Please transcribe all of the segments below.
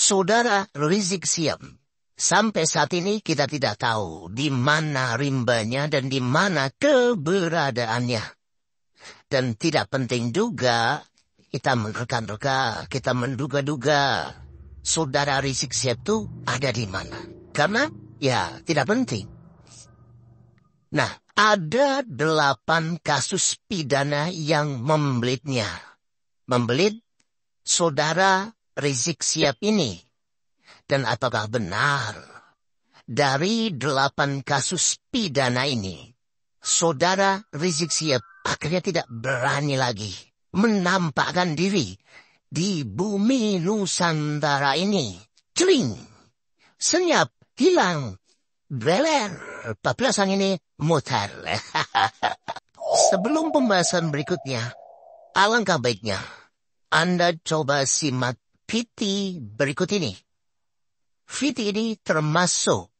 Saudara Rizik Syihab, sampai saat ini kita tidak tahu di mana rimbanya dan di mana keberadaannya. Dan tidak penting juga kita menerka-nerka, kita menduga-duga saudara Rizik Syihab itu ada di mana. Karena ya tidak penting. Nah, ada 8 kasus pidana yang membelitnya. Membelit saudara Rizik Syihab ini. Dan apakah benar dari 8 kasus pidana ini, saudara Rizik Syihab akhirnya tidak berani lagi menampakkan diri di bumi Nusantara ini. Celing, senyap, hilang, beler, paplasan ini mutar. Sebelum pembahasan berikutnya, alangkah baiknya Anda coba simak VT berikut ini. VT ini termasuk,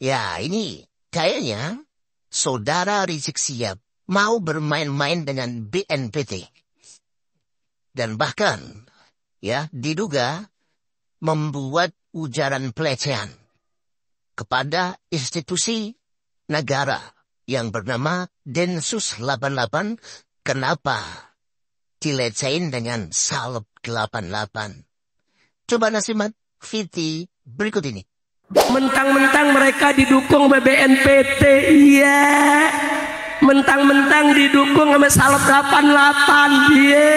ya ini kayaknya saudara Rizik Syihab mau bermain-main dengan BNPT. Dan bahkan, ya diduga membuat ujaran pelecehan kepada institusi negara yang bernama Densus 88. Kenapa dilecehin dengan Salep 88? Coba nasihat VT berikut ini. Mentang-mentang mereka didukung oleh BNPT, iya. Mentang-mentang didukung sama Salep 88, iya.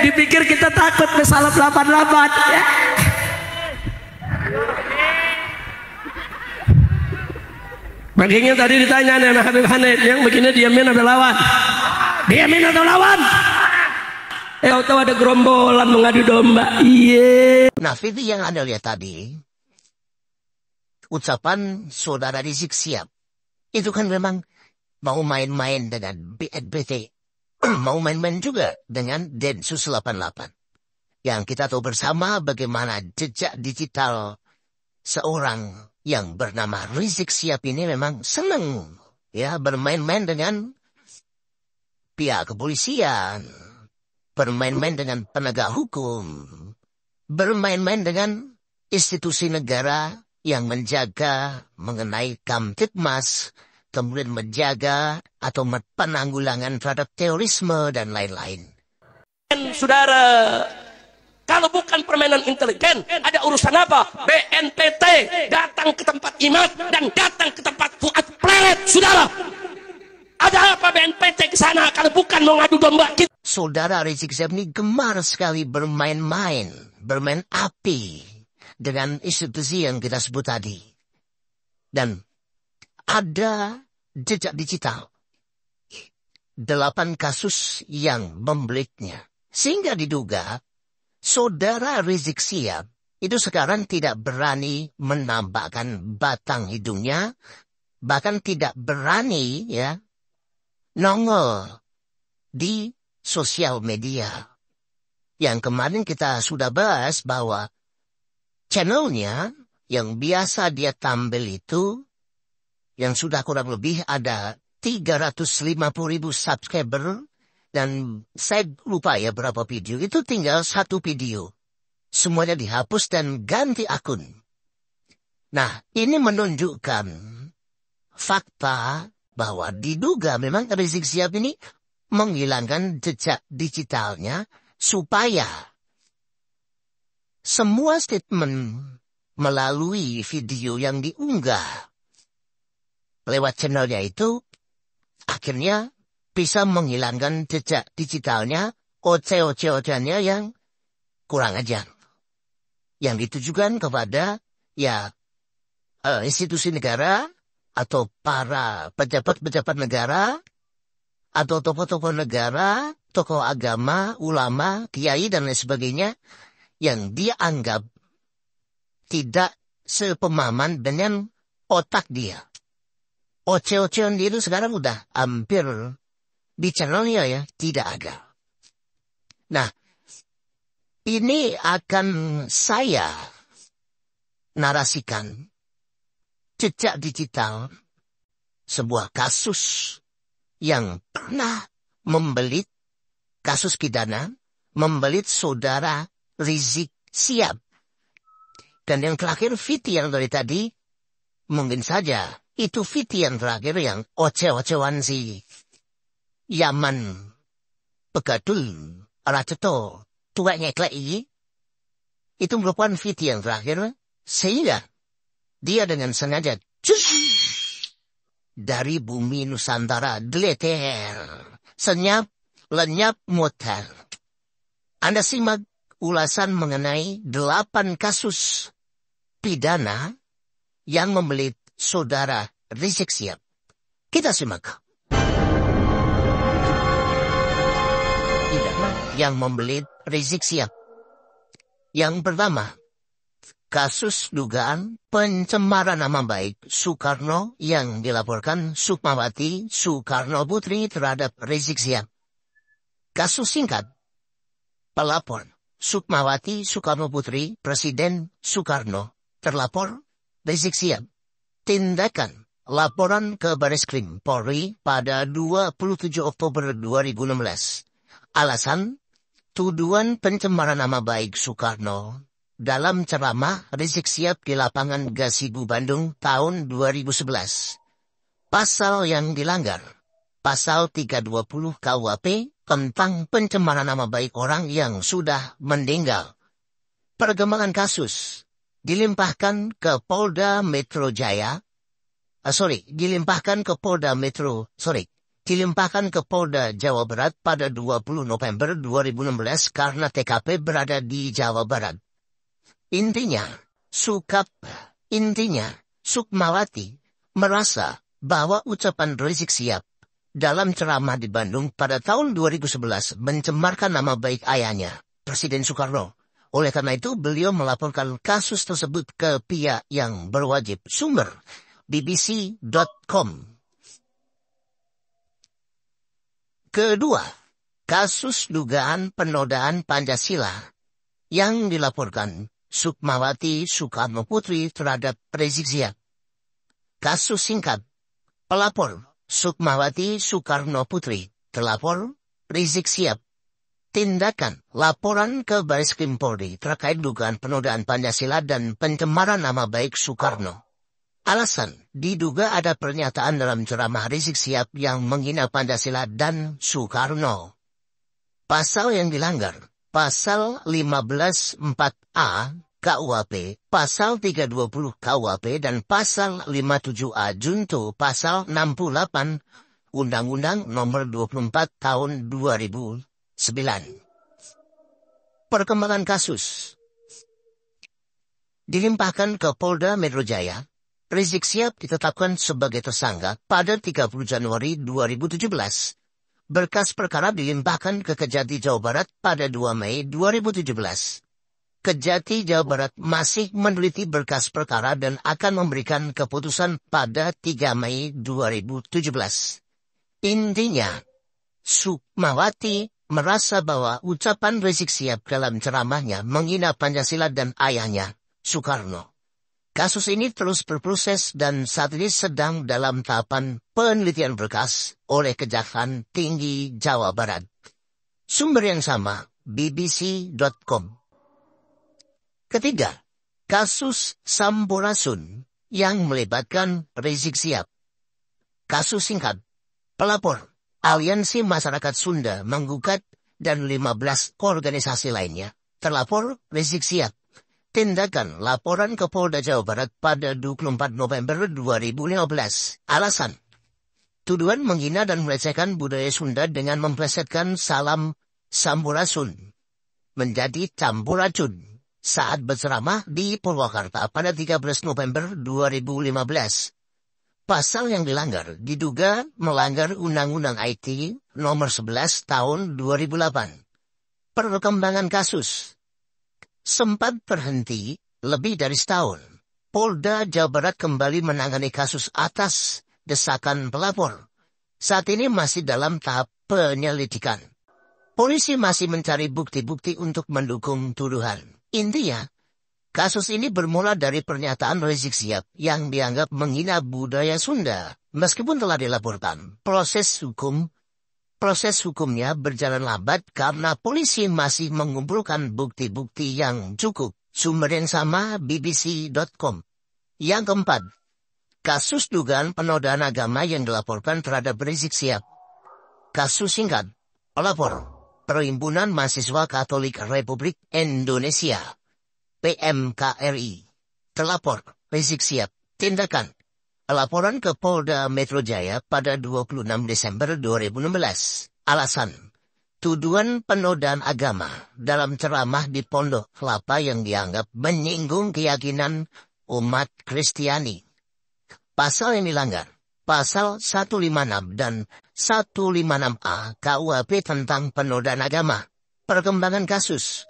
Dipikir kita takut sama Salep 88, ya. Baginya tadi ditanya nih Habib Hanif, yang begini diamin atau lawan? Diamin atau lawan? Tahu ada gerombolan mengadu domba. Iya. Nah, video yang Anda lihat tadi, ucapan saudara Rizik Syihab, itu kan memang mau main-main dengan BNPT, mau main-main juga dengan Densus 88. Yang kita tahu bersama bagaimana jejak digital seorang yang bernama Rizik Syihab ini memang senang ya bermain-main dengan pihak kepolisian, bermain-main dengan penegak hukum, bermain-main dengan institusi negara yang menjaga mengenai Kamtibmas, kemudian menjaga atau penanggulangan terhadap terorisme dan lain-lain. Saudara, kalau bukan permainan intelijen, ada urusan apa? BNPT datang ke tempat Imad dan datang ke tempat Fuad Plelet, saudara. Ada apa BNPT ke sana kalau bukan mau ngadu domba? Saudara Rizik Syihab ini gemar sekali bermain-main, bermain api dengan institusi yang kita sebut tadi. Dan ada jejak digital 8 kasus yang membelitnya. Sehingga diduga saudara Rizik Syihab itu sekarang tidak berani menampakkan batang hidungnya, bahkan tidak berani ya nongol di sosial media. Yang kemarin kita sudah bahas bahwa channelnya yang biasa dia tampil itu, yang sudah kurang lebih ada 350.000 subscriber, dan saya lupa ya berapa video, itu tinggal 1 video. Semuanya dihapus dan ganti akun. Nah, ini menunjukkan fakta bahwa diduga memang Rizik Syihab ini menghilangkan jejak digitalnya supaya semua statement melalui video yang diunggah lewat channelnya itu akhirnya bisa menghilangkan jejak digitalnya, oce-oce-oceannya yang kurang ajar. Yang ditujukan kepada ya institusi negara atau para pejabat-pejabat negara atau tokoh-tokoh negara, tokoh agama, ulama, kiai dan lain sebagainya yang dia anggap tidak sepemahaman dengan otak dia. Oce-ocean dia itu sekarang udah hampir di channelnya ya tidak ada. Nah, ini akan saya narasikan jejak digital sebuah kasus yang pernah membelit, kasus pidana, membelit saudara Rizik Syihab. Dan yang terakhir Viti yang dari tadi, mungkin saja itu Viti yang terakhir yang oce-ocewan si Yaman Pegadul Raceto tua nyeklek ini. Itu merupakan Viti yang terakhir, sehingga dia dengan sengaja dari bumi Nusantara deleter, senyap, lenyap, muter. Anda simak ulasan mengenai 8 kasus pidana yang membelit saudara Rizik Syihab. Kita simak. Pidana yang membelit Rizik Syihab. Yang pertama, kasus dugaan pencemaran nama baik Soekarno yang dilaporkan Sukmawati Soekarno Putri terhadap Rizik Syihab. Kasus singkat, pelapor Sukmawati Soekarno Putri, Presiden Soekarno, terlapor Rizik Syihab. Tindakan laporan ke Bareskrim Polri pada 27 Oktober 2016. Alasan, tuduhan pencemaran nama baik Soekarno dalam ceramah Rizik Syihab di lapangan Gasibu Bandung tahun 2011. Pasal yang dilanggar, Pasal 320 KUHP tentang pencemaran nama baik orang yang sudah meninggal. Perkembangan kasus dilimpahkan ke Polda Metro Jaya. Dilimpahkan ke Polda Jawa Barat pada 20 November 2016 karena TKP berada di Jawa Barat. Intinya, Sukmawati merasa bahwa ucapan Rizik Syihab dalam ceramah di Bandung pada tahun 2011 mencemarkan nama baik ayahnya, Presiden Soekarno. Oleh karena itu, beliau melaporkan kasus tersebut ke pihak yang berwajib. Sumber bbc.com. Kedua, kasus dugaan penodaan Pancasila yang dilaporkan Sukmawati Soekarno Putri terhadap Rizik Syihab. Kasus singkat, pelapor Sukmawati Soekarno Putri, terlapor Rizik Syihab. Tindakan laporan ke Bareskrim Polri terkait dugaan penodaan Pancasila dan pencemaran nama baik Soekarno. Alasan, diduga ada pernyataan dalam ceramah Rizik Syihab yang menghina Pancasila dan Soekarno. Pasal yang dilanggar, Pasal 15.4a KUHP, Pasal 320 KUHP, dan Pasal 57A Junto Pasal 68 Undang-Undang Nomor 24 Tahun 2009. Perkembangan kasus dilimpahkan ke Polda Metro Jaya. Rizik Syihab ditetapkan sebagai tersangka pada 30 Januari 2017. Berkas perkara dilimpahkan ke Kejati Jawa Barat pada 2 Mei 2017. Kejati Jawa Barat masih meneliti berkas perkara dan akan memberikan keputusan pada 3 Mei 2017. Intinya, Sukmawati merasa bahwa ucapan Rizik Syihab dalam ceramahnya menghina Pancasila dan ayahnya, Soekarno. Kasus ini terus berproses dan saat ini sedang dalam tahapan penelitian berkas oleh Kejaksaan Tinggi Jawa Barat. Sumber yang sama, bbc.com. Ketiga, kasus Sampurasun yang melibatkan Rizik Syihab. Kasus singkat, pelapor Aliansi Masyarakat Sunda menggugat dan 15 organisasi lainnya. Terlapor Rizik Syihab. Tindakan laporan ke Polda Jawa Barat pada 24 November 2015. Alasan, tuduhan menghina dan melecehkan budaya Sunda dengan memplesetkan salam Sampurasun menjadi campuracun saat berceramah di Purwakarta pada 13 November 2015. Pasal yang dilanggar diduga melanggar Undang-Undang IT Nomor 11 Tahun 2008. Perkembangan kasus sempat berhenti lebih dari setahun. Polda Jawa Barat kembali menangani kasus atas desakan pelapor. Saat ini masih dalam tahap penyelidikan. Polisi masih mencari bukti-bukti untuk mendukung tuduhan. Intinya, kasus ini bermula dari pernyataan Rizik Syihab yang dianggap menghina budaya Sunda. Meskipun telah dilaporkan, proses hukumnya berjalan lambat karena polisi masih mengumpulkan bukti-bukti yang cukup. Sumber yang sama bbc.com. Yang keempat, kasus dugaan penodaan agama yang dilaporkan terhadap Rizik Syihab. Kasus singkat, pelapor, Perhimpunan Mahasiswa Katolik Republik Indonesia, PMKRI. Terlapor, Rizik Syihab. Tindakan, laporan ke Polda Metro Jaya pada 26 Desember 2016. Alasan, tuduhan penodaan agama dalam ceramah di Pondok Kelapa yang dianggap menyinggung keyakinan umat Kristiani. Pasal yang dilanggar, pasal 156 dan 156A KUHP tentang penodaan agama. Perkembangan kasus.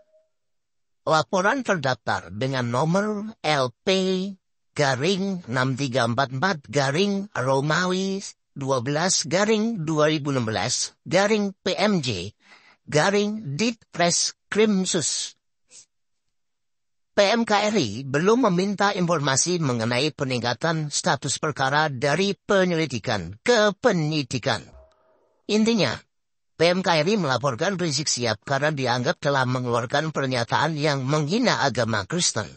Laporan terdaftar dengan nomor LP-6344-Romawi 12-2016-PMJ-Ditres Krimsus. PMKRI belum meminta informasi mengenai peningkatan status perkara dari penyelidikan ke penyidikan. Intinya, PMKRI melaporkan Rizik Syihab karena dianggap telah mengeluarkan pernyataan yang menghina agama Kristen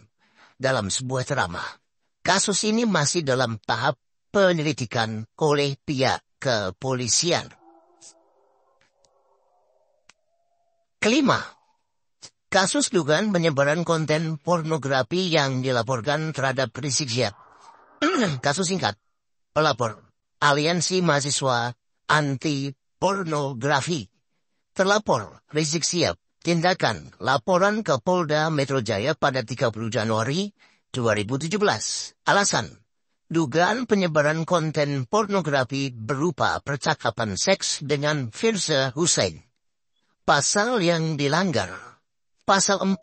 dalam sebuah ceramah. Kasus ini masih dalam tahap penyelidikan oleh pihak kepolisian. Kelima, kasus dugaan penyebaran konten pornografi yang dilaporkan terhadap Rizik Syihab. Kasus singkat, pelapor, Aliansi Mahasiswa Anti Pornografi. Terlapor, Rizik Syihab. Tindakan, laporan ke Polda Metro Jaya pada 30 Januari 2017. Alasan, dugaan penyebaran konten pornografi berupa percakapan seks dengan Firza Hussein. Pasal yang dilanggar, Pasal 4,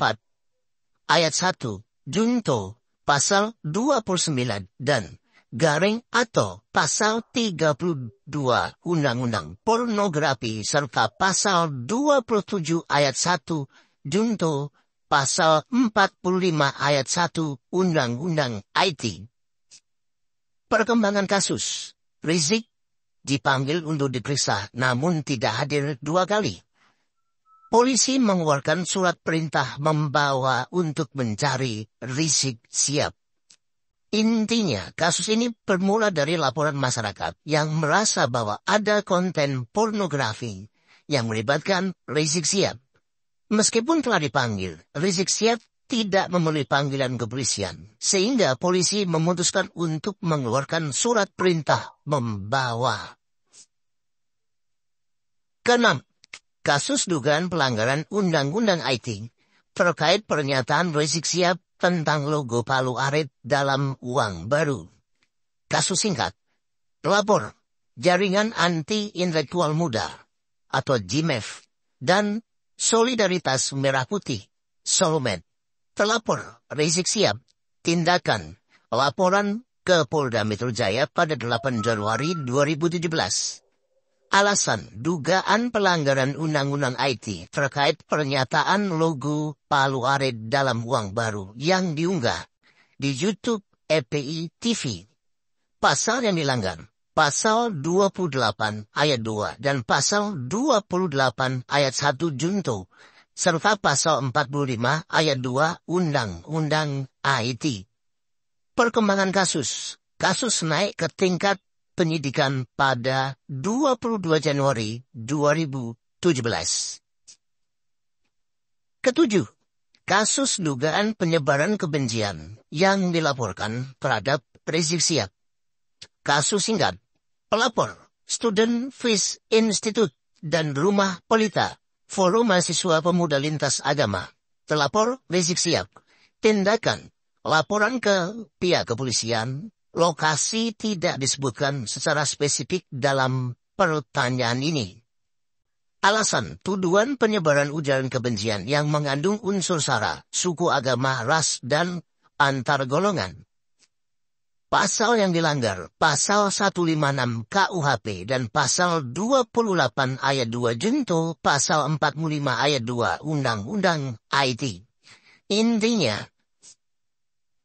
Ayat 1, Junto, Pasal 29 dan garing atau Pasal 32 Undang-Undang Pornografi serta Pasal 27 Ayat 1, Junto, Pasal 45 Ayat 1 Undang-Undang IT. Perkembangan kasus. Rizik dipanggil untuk diperiksa namun tidak hadir 2 kali. Polisi mengeluarkan surat perintah membawa untuk mencari Rizik Syihab. Intinya, kasus ini bermula dari laporan masyarakat yang merasa bahwa ada konten pornografi yang melibatkan Rizik Syihab. Meskipun telah dipanggil, Rizik Syihab tidak memenuhi panggilan kepolisian, sehingga polisi memutuskan untuk mengeluarkan surat perintah membawa. Keenam, kasus dugaan pelanggaran Undang-Undang IT terkait pernyataan Rizik Syihab tentang logo Palu Arit dalam uang baru. Kasus singkat, pelapor, Jaringan Anti Intelektual Muda atau JIMEF dan Solidaritas Merah Putih, Solomed. Terlapor, Rizik Syihab. Tindakan, laporan ke Polda Metro Jaya pada 8 Januari 2017. Alasan, dugaan pelanggaran Undang-Undang IT terkait pernyataan logo Palu Arit dalam uang baru yang diunggah di YouTube FPI TV. Pasal yang dilanggar, Pasal 28 Ayat 2 dan Pasal 28 Ayat 1 Junto, serta Pasal 45 Ayat 2 Undang-Undang IT. Perkembangan kasus. Kasus naik ke tingkat penyidikan pada 22 Januari 2017. Ketujuh, kasus dugaan penyebaran kebencian yang dilaporkan terhadap Rizik Syihab. Kasus singkat, pelapor, Student Peace Institute dan Rumah Pelita, Forum Mahasiswa Pemuda Lintas Agama. Terlapor Rizik Syihab. Tindakan, laporan ke pihak kepolisian. Lokasi tidak disebutkan secara spesifik dalam pertanyaan ini. Alasan, tuduhan penyebaran ujaran kebencian yang mengandung unsur sara, suku, agama, ras, dan antar golongan. Pasal yang dilanggar, Pasal 156 KUHP dan Pasal 28 Ayat 2 Junto, Pasal 45 Ayat 2 Undang-Undang IT. Intinya,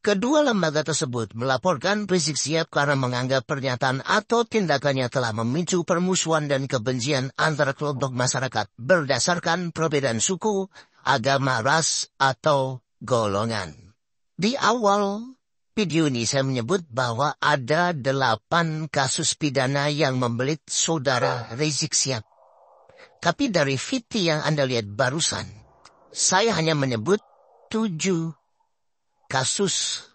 kedua lembaga tersebut melaporkan Rizik Syihab karena menganggap pernyataan atau tindakannya telah memicu permusuhan dan kebencian antara kelompok masyarakat berdasarkan perbedaan suku, agama, ras, atau golongan. Di awal video ini saya menyebut bahwa ada 8 kasus pidana yang membelit saudara Rizik Syihab. Tapi dari video yang Anda lihat barusan, saya hanya menyebut 7 kasus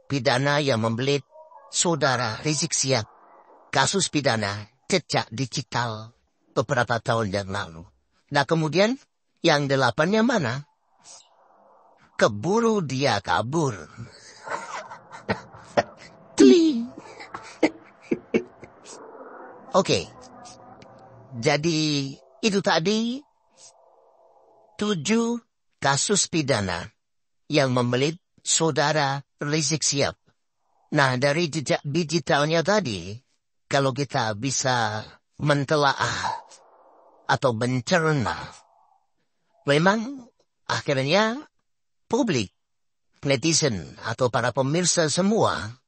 pidana yang membelit saudara Rizik Syihab. Kasus pidana jejak digital beberapa tahun yang lalu. Nah kemudian yang 8-nya mana? Keburu dia kabur. Oke. Jadi itu tadi 7 kasus pidana yang membelit saudara Rizik Syihab. Nah dari jejak digitalnya tadi, kalau kita bisa mentelaah atau mencerna, memang akhirnya publik, netizen atau para pemirsa semua,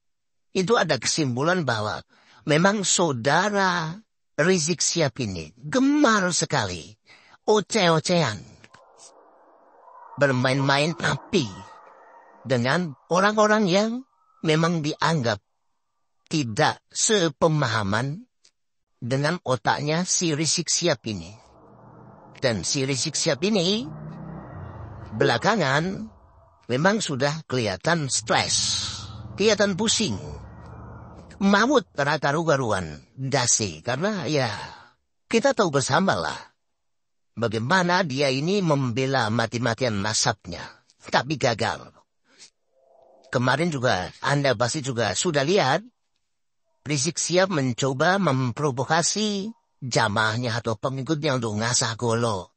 itu ada kesimpulan bahwa memang saudara Rizik Syihab ini gemar sekali oceh-ocehan, bermain-main api dengan orang-orang yang memang dianggap tidak sepemahaman dengan otaknya si Rizik Syihab ini. Dan si Rizik Syihab ini belakangan memang sudah kelihatan stres, kelihatan pusing, mamut karena karu-karuan dasi. Karena ya kita tahu bersama lah bagaimana dia ini membela mati-matian nasabnya, tapi gagal. Kemarin juga Anda pasti juga sudah lihat Rizik Syihab mencoba memprovokasi jamaahnya atau pengikutnya untuk ngasah golo,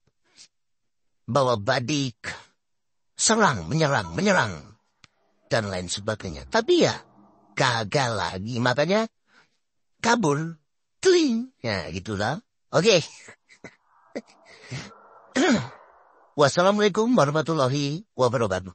bawa badik, serang, menyerang, dan lain sebagainya. Tapi ya, gagal lagi. Makanya, kabur, teling. Ya, gitulah. Oke. Wassalamualaikum warahmatullahi wabarakatuh.